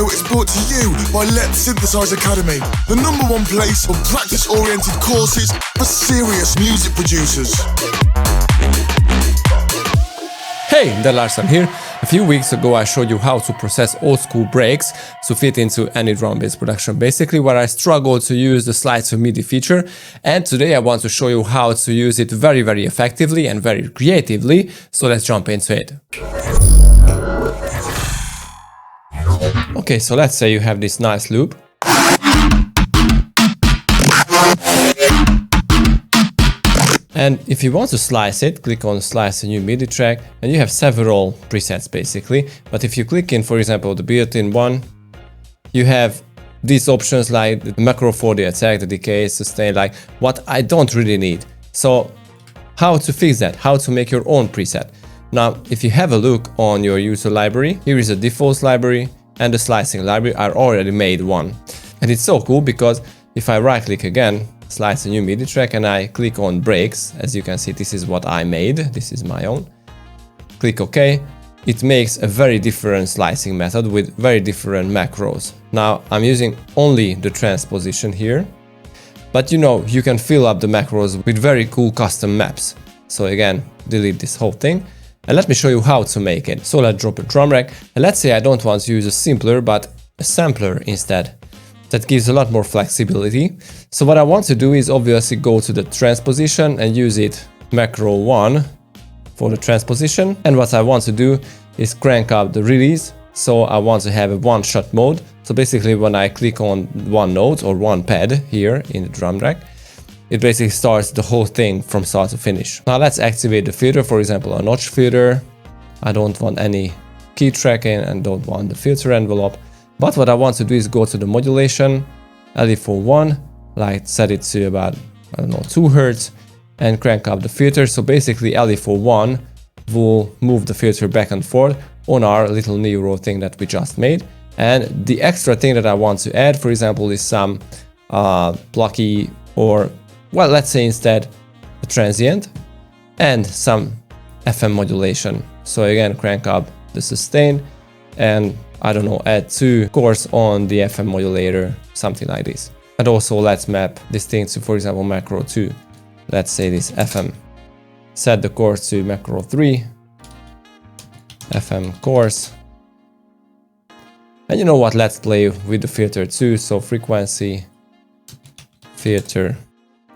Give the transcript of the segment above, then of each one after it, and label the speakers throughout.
Speaker 1: video is brought to you by Letsynthesize Academy, the #1 place for practice-oriented courses for serious music producers.
Speaker 2: Hey, Letsynthesize here. A few weeks ago I showed you how to process old school breaks to fit into any drum-based production, basically where I struggled to use the slides with Midi feature, and today I want to show you how to use it very effectively and very creatively, so let's jump into it. Okay, so let's say you have this nice loop. And if you want to slice it, click on Slice a new Midi track, and you have several presets basically. But if you click in, for example, the built-in one, you have these options like the macro for the attack, the decay, sustain, like what I don't really need. So how to fix that? How to make your own preset? Now, if you have a look on your user library, here is a defaults library and the slicing library. I already made one. And it's so cool because if I right click again, slice a new Midi track, and I click on breaks, as you can see, this is what I made, this is my own. Click OK. It makes a very different slicing method with very different macros. Now I'm using only the transposition here, but you know, you can fill up the macros with very cool custom maps. So again, delete this whole thing and let me show you how to make it. So let's drop a drum rack, and let's say I don't want to use a simpler but a sampler instead. That gives a lot more flexibility. So what I want to do is obviously go to the transposition and use it macro 1 for the transposition. And what I want to do is crank up the release. So I want to have a one-shot mode. So basically when I click on one note or one pad here in the drum rack, it basically starts the whole thing from start to finish. Now let's activate the filter, for example, a notch filter. I don't want any key tracking and don't want the filter envelope. But what I want to do is go to the modulation, LE for 1, like set it to about, I don't know, 2 Hz, and crank up the filter. So basically LE for 1 will move the filter back and forth on our little neuro thing that we just made. And the extra thing that I want to add, for example, is some plucky, or, well, let's say instead a transient, and some FM modulation. So again, crank up the sustain and, I don't know, add 2 chords on the FM modulator, something like this. And also let's map this thing to, for example, macro 2. Let's say this FM. Set the chords to macro 3, FM chords. And you know what, let's play with the filter too. So frequency, filter.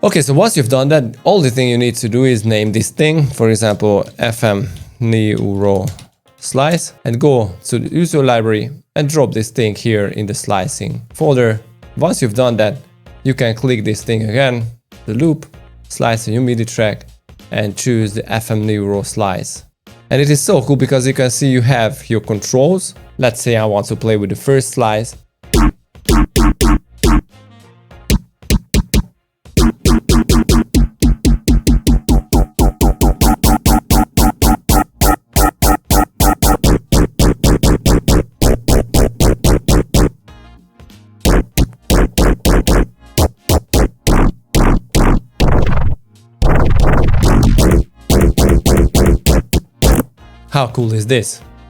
Speaker 2: Okay, so once you've done that, all the thing you need to do is name this thing, for example, FM neuro slice, and go to the user library and drop this thing here in the slicing folder. Once you've done that, you can click this thing again, the loop, slice a new Midi track, and choose the FM neuro slice. And it is so cool because you can see you have your controls. Let's say I want to play with the first slice. How cool is this?